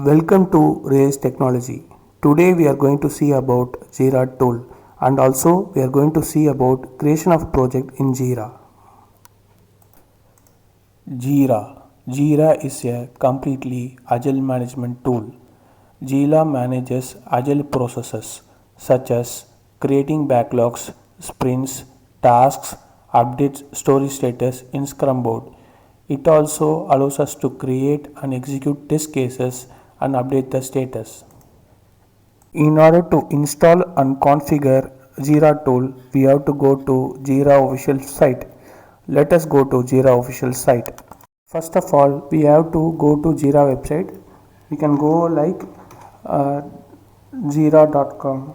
Welcome to Raise Technology. Today we are going to see about Jira tool and also we are going to see about creation of project in Jira. Jira is a completely agile management tool. Jira manages agile processes such as creating backlogs, sprints, tasks, updates story status in Scrum board. It also allows us to create and execute test cases and update the status. In order to install and configure Jira tool, we have to go to Jira official site. Let us go to Jira official site. First of all, we have to go to Jira website. We can go like jira.com.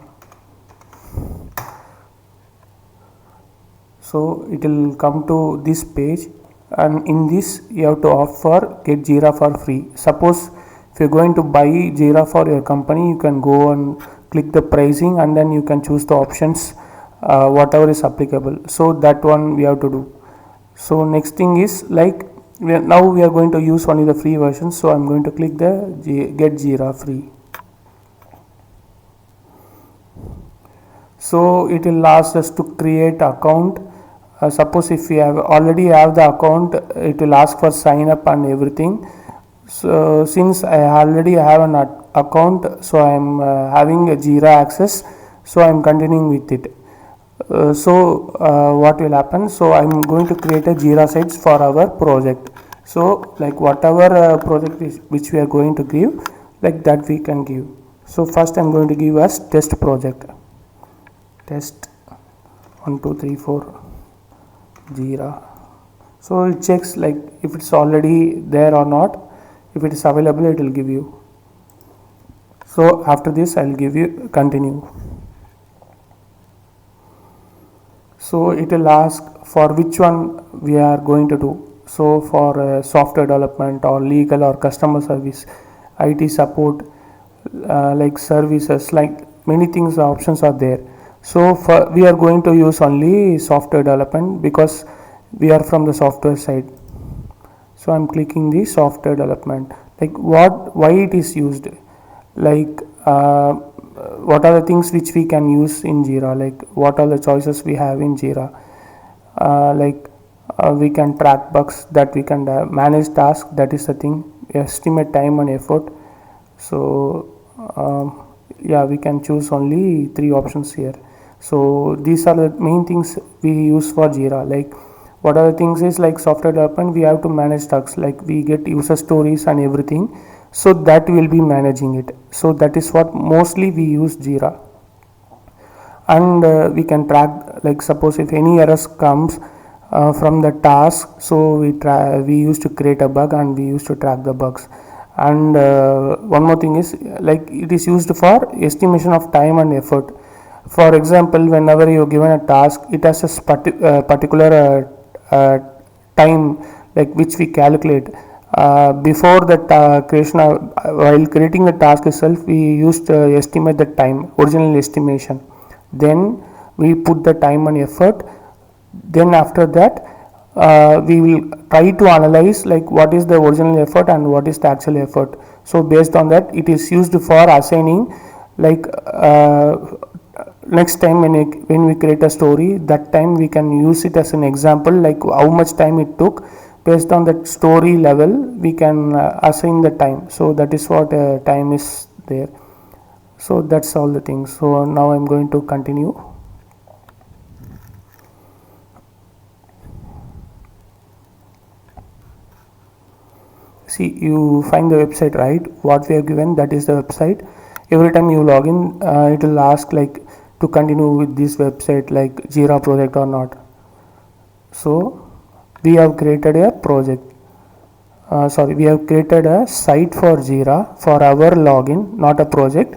So it will come to this page, and in this you have to opt for get Jira for free. Suppose if you're going to buy Jira for your company, you can go and click the pricing and then you can choose the options whatever is applicable. So that one we have to do. So next thing is like now we are going to use only the free version, so I'm going to click the get Jira free. So it will ask us to create account. Suppose if we already have the account, it will ask for sign up and everything. So since I already have an account, so I am having a Jira access, so I am continuing with it. What will happen? So I am going to create a Jira sites for our project. So like whatever project is which we are going to give, like that we can give. So first I am going to give as test project. Test 1 2 3 4 Jira. So it checks like if it's already there or not. If it is available, it will give you. So after this I will give you continue. So it will ask for which one we are going to do. So for software development or legal or customer service, IT support, like services, like many things, options are there. So we are going to use only software development because we are from the software side. So I'm clicking the software development. Like why it is used, like what are the things which we can use in Jira, like what are the choices we have in Jira, we can track bugs, that we can manage tasks, that is the thing, estimate time and effort. So we can choose only 3 options here. So these are the main things we use for Jira. Like what are the things is like software development, we have to manage tasks, like we get user stories and everything, so that we will be managing it. So that is what mostly we use Jira. And we can track, like suppose if any errors comes from the task, so we used to create a bug and we used to track the bugs. And one more thing is like it is used for estimation of time and effort. For example, whenever you are given a task, it has a particular time like which we calculate. Before that creation, while creating the task itself, we used to estimate the time, original estimation. Then we put the time and effort. Then after that, we will try to analyze like what is the original effort and what is the actual effort. So based on that, it is used for assigning, like next time when we create a story, that time we can use it as an example, like how much time it took. Based on that story level, we can assign the time. So that is what time is there. So that's all the things. So now I'm going to continue. See, you find the website, right? What we have given, that is the website. Every time you log in, it will ask like to continue with this website, like Jira project or not. So we have created a project. We have created a site for Jira for our login, not a project.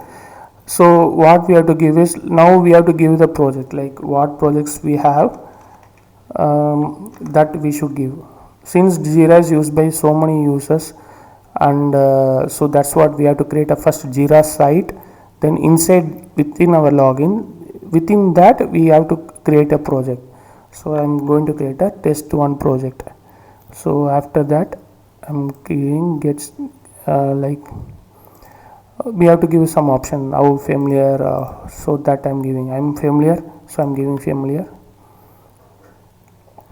So what we have to give is, now we have to give the project, like what projects we have, that we should give. Since Jira is used by so many users, and so that's what we have to create a first Jira site. Then inside within our login, within that we have to create a project. So I'm going to create a test 1 project. So after that I'm creating we have to give some option how familiar, so that I'm familiar, so I'm giving familiar.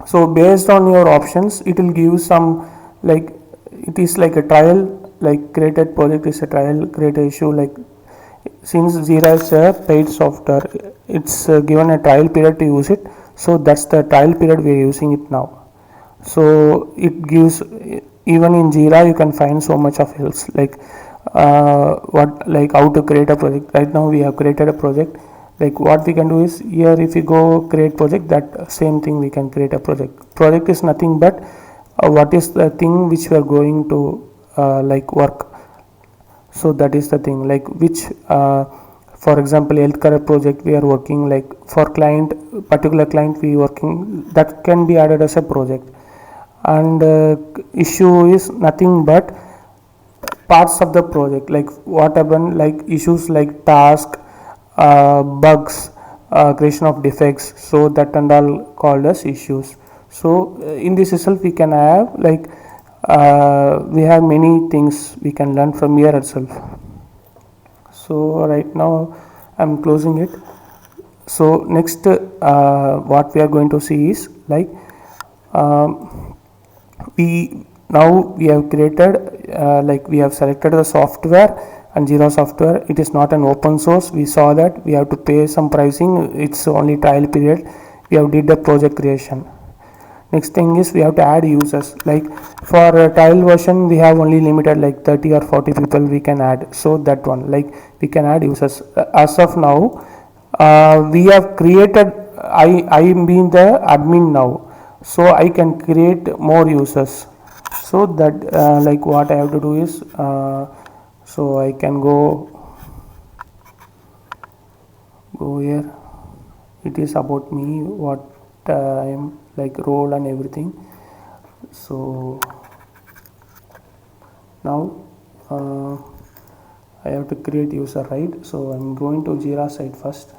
So based on your options it will give some, like it is like a trial, like created project is a trial, create a issue, like since Jira is a paid software, it's given a trial period to use it, so that's the trial period we are using it now. So it gives, even in Jira you can find so much of helps, like what, like how to create a project. Right now we have created a project, like what we can do is here, if we go create project, that same thing we can create a project is nothing but what is the thing which we are going to like work. So that is the thing, like which for example healthcare project we are working, like for client, particular client we working, that can be added as a project. And issue is nothing but parts of the project, like what happened, like issues like task, bugs, creation of defects, so that and all called as issues. So in this itself we can have, like we have many things we can learn from here itself. So right now I'm closing it. So next what we are going to see is, like we now we have created, like we have selected the software and Jira software, it is not an open source, we saw that we have to pay some pricing, it's only trial period, we have did the project creation. Next thing is we have to add users, like for a trial version we have only limited like 30 or 40 people we can add, so that one, like we can add users. As of now we have created, I am being the admin now, so I can create more users. So that like what I have to do is so I can go here, it is about me, what I am, like role and everything. So now I have to create user, right? So I'm going to Jira site first,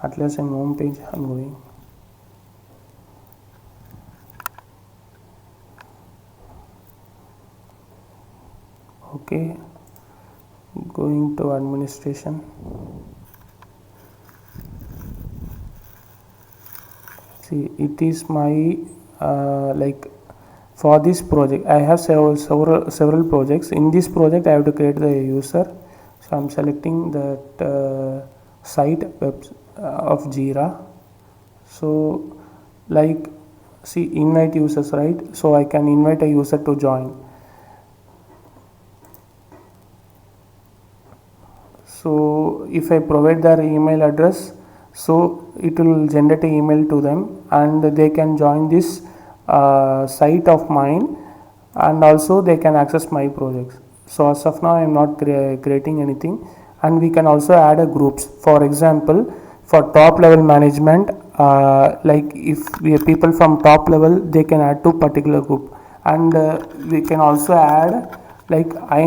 Atlassian home page I'm going. Okay, going to administration. See, it is my like for this project I have several projects. In this project I have to create the user, so I'm selecting that site web of Jira. So like, see, invite users, right? So I can invite a user to join. So if I provide their email address, so it will generate an email to them and they can join this site of mine, and also they can access my projects. So as of now I am not creating anything, and we can also add a groups. For example, for top level management, like if we have people from top level, they can add to particular group, and we can also add, like I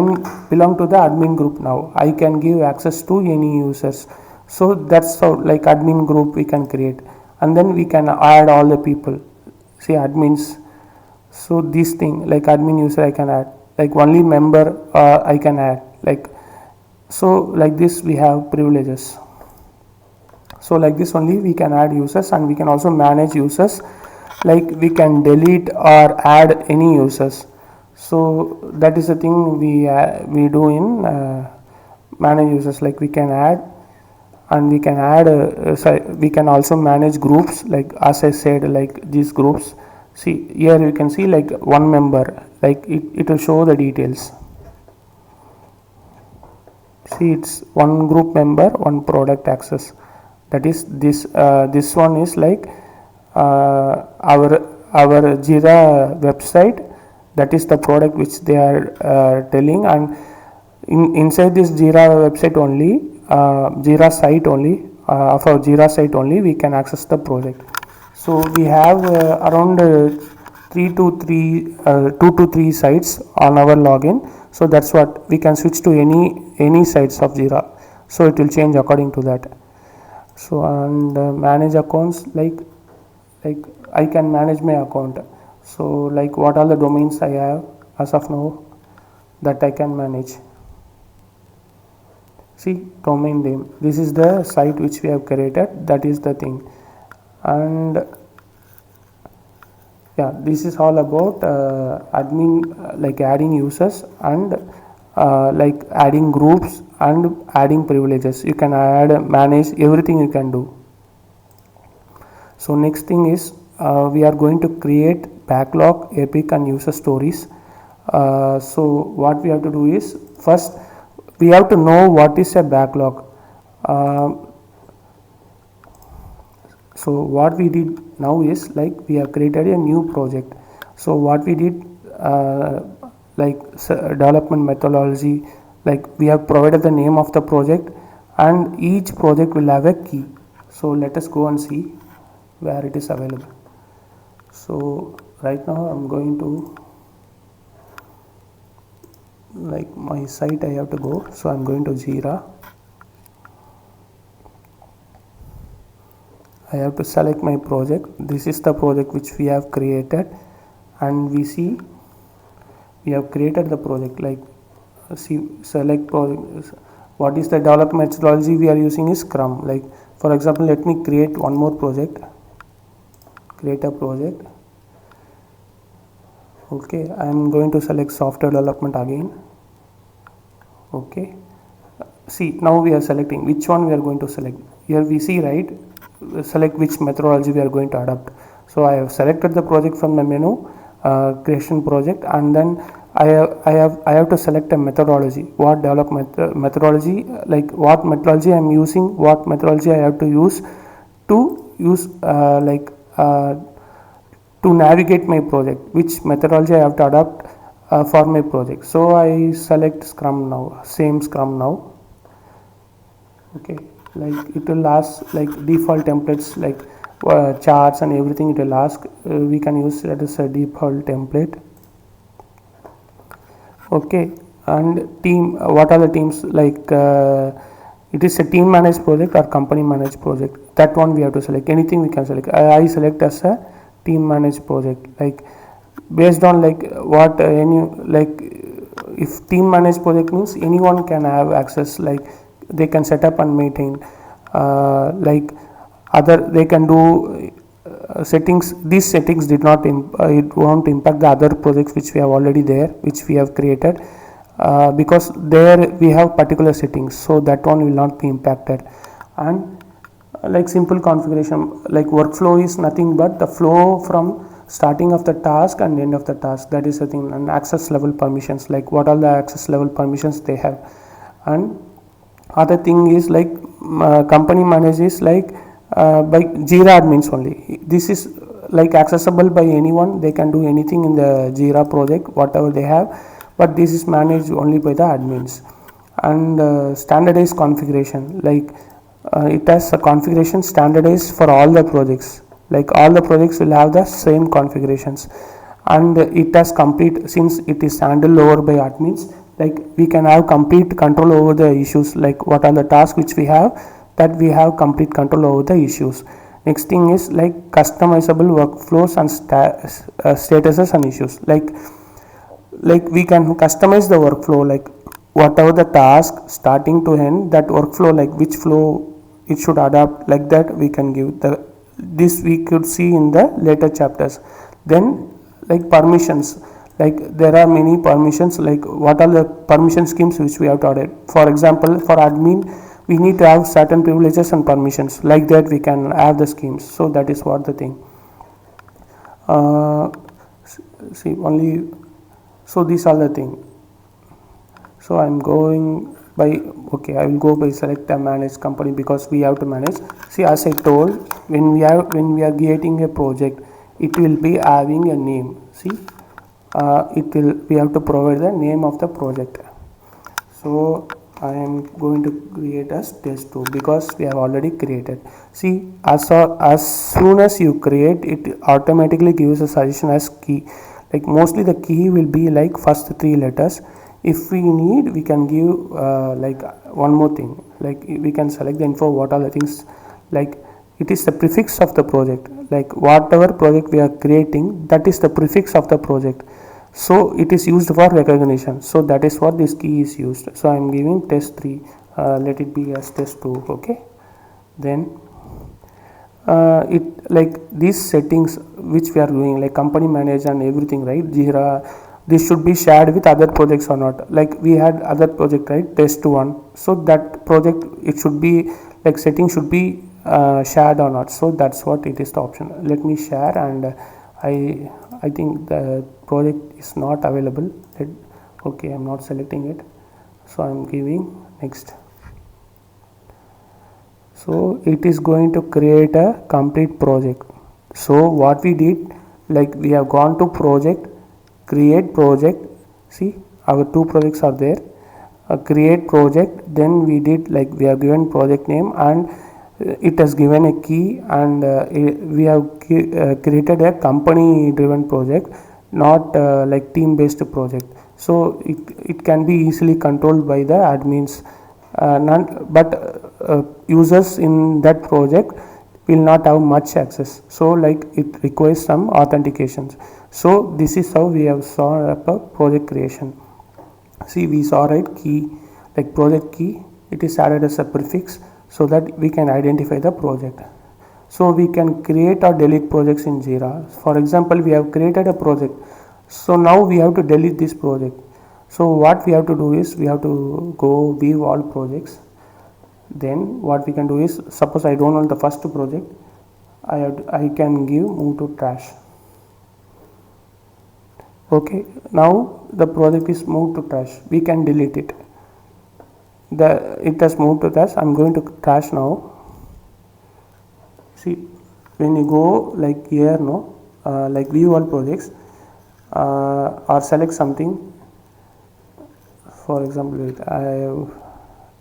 belong to the admin group now, I can give access to any users. So that's how, like admin group we can create, and then we can add all the people, see admins. So this thing, like admin user I can add, like only member I can add, like so like this we have privileges. So like this only we can add users, and we can also manage users, like we can delete or add any users. So that is the thing we do in manage users, like we can add, and we can add we can also manage groups, like as I said, like these groups. See here you can see like one member, like it will show the details. See, it's one group member, one product access. That is this this one is like our Jira website, that is the product which they are telling, and inside this Jira website only, Jira site only, of our Jira site only we can access the project. So we have around 2 to 3 sites on our login. So that's what we can switch to any sites of Jira, so it will change according to that. So and manage accounts, like I can manage my account. So like what are the domains I have as of now, that I can manage. See, domain name, this is the site which we have created, that is the thing. And yeah, this is all about admin, like adding users and like adding groups and adding privileges. You can add, manage everything you can do. So next thing is we are going to create backlog, epic and user stories. So what we have to do is, first we have to know what is a backlog. So what we did now is, like, we have created a new project. So what we did, like development methodology, like we have provided the name of the project and each project will have a key. So let us go and see where it is available. So right now I'm going to, like, my site I have to go. So I'm going to Jira. I have to select my project. This is the project which we have created, and we see we have created the project. Like, see, select project. What is the development methodology we are using is Scrum. Like, for example, let me create one more project. Create a project. Okay, I am going to select software development again. Okay, see, now we are selecting which one we are going to select. Here we see, right, select which methodology we are going to adopt. So I have selected the project from the menu, creation project, and then I have to select a methodology. What development methodology, like what methodology I am using, what methodology I have to use to navigate my project, which methodology I have to adopt for my project. So I select Scrum now, same Scrum now. Okay, like it will ask, like, default templates, like charts and everything it will ask. We can use that as a default template. Okay, and team, what are the teams, like it is a team managed project or company managed project, that one we have to select. Anything we can select. I select as a team managed project, like based on, like, what any, like, if team managed project means anyone can have access, like they can set up and maintain, like other, they can do settings. These settings did not it won't impact the other projects which we have already there, which we have created, because there we have particular settings, so that one will not be impacted. And like simple configuration, like workflow is nothing but the flow from starting of the task and end of the task, that is the thing. And access level permissions, like what are the access level permissions they have. And other thing is, like company manages, like by Jira admins only. This is like accessible by anyone, they can do anything in the Jira project, whatever they have, but this is managed only by the admins. And standardized configuration, like it has a configuration standardized for all the projects, like all the projects will have the same configurations. And it has complete, since it is handled over by admins, like we can have complete control over the issues, like what are the tasks which we have, that we have complete control over the issues. Next thing is, like customizable workflows and statuses and issues, like we can customize the workflow, like whatever the task starting to end, that workflow, like which flow it should adapt, like that we can give the, this we could see in the later chapters. Then, like permissions, like there are many permissions, like what are the permission schemes which we have to add. For example, for admin we need to have certain privileges and permissions, like that we can have the schemes. So that is what the thing. See, only, so these are the thing. So I'm going by, okay, I will go by select a managed company, because we have to manage. See, as I told, when we are creating a project, it will be having a name. See, we have to provide the name of the project. So I am going to create as test2, because we have already created. See, as soon as you create, it automatically gives a suggestion as key. Like mostly the key will be like first 3 letters. If we need, we can give like one more thing, like we can select the info, what are the things, like it is the prefix of the project, like whatever project we are creating, that is the prefix of the project. so it is used for recognition. So that is what this key is used. So I am giving test3, let it be as test2. okay, then it like these settings which we are doing, like company manager and everything, right? Jira, this should be shared with other projects or not. Like we had other project, right? Test1, so that project, it should be like setting should be shared or not. So that's what it is, the option. Let me share, and I think the project is not available. Okay, I'm not selecting it, so I'm giving next. So it is going to create a complete project. So what we did, like we have gone to project, create project. See, our two projects are there. Create project, then we did, like we have given project name, and it has given a key, and we have created a company driven project, not like team based project. So it can be easily controlled by the admins, but users in that project will not have much access. So like it requires some authentications. So this is how we have saw up a project creation. See, we saw, right, key, like project key, it is added as a prefix so that we can identify the project. So we can create or delete projects in Jira. For example, we have created a project, so now we have to delete this project. So what we have to do is, we have to go view all projects. Then what we can do is, suppose I don't want the first project, I can give move to trash. Okay, now the project is moved to trash. We can delete it. It has moved to trash. I'm going to trash now. See, when you go like here, no, like view all projects, or select something. For example, I have,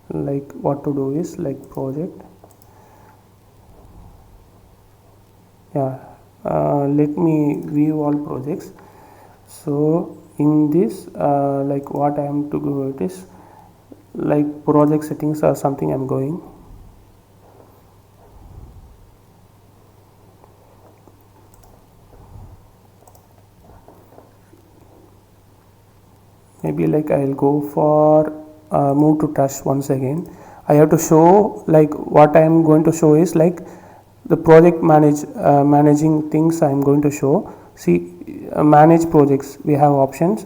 like what to do is, like project. Yeah, let me view all projects. So in this, like what I am to do, it is like project settings or something. I'm going. Maybe like I'll go for move to trash once again. I have to show, like what I am going to show is like the project managing things I am going to show. See, manage projects, we have options.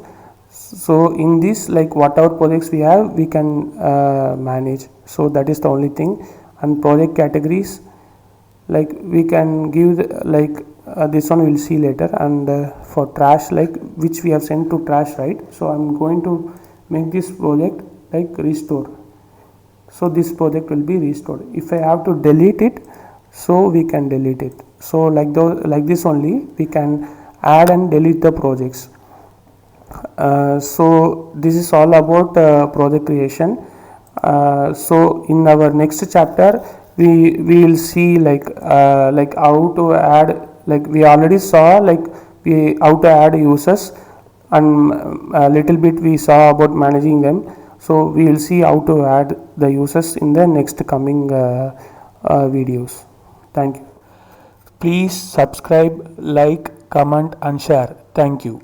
So in this, like whatever projects we have, we can manage. So that is the only thing. And project categories, like we can give like this one we'll see later. And for trash, like which we have sent to trash, right? So I'm going to make this project like restore. So this project will be restored. If I have to delete it, so we can delete it. So like this only we can add and delete the projects. So this is all about project creation. So in our next chapter, we will see like how to add, like we already saw like how to add users, and a little bit we saw about managing them. So we will see how to add the users in the next coming videos. Thank you. Please subscribe, like, comment and share. Thank you.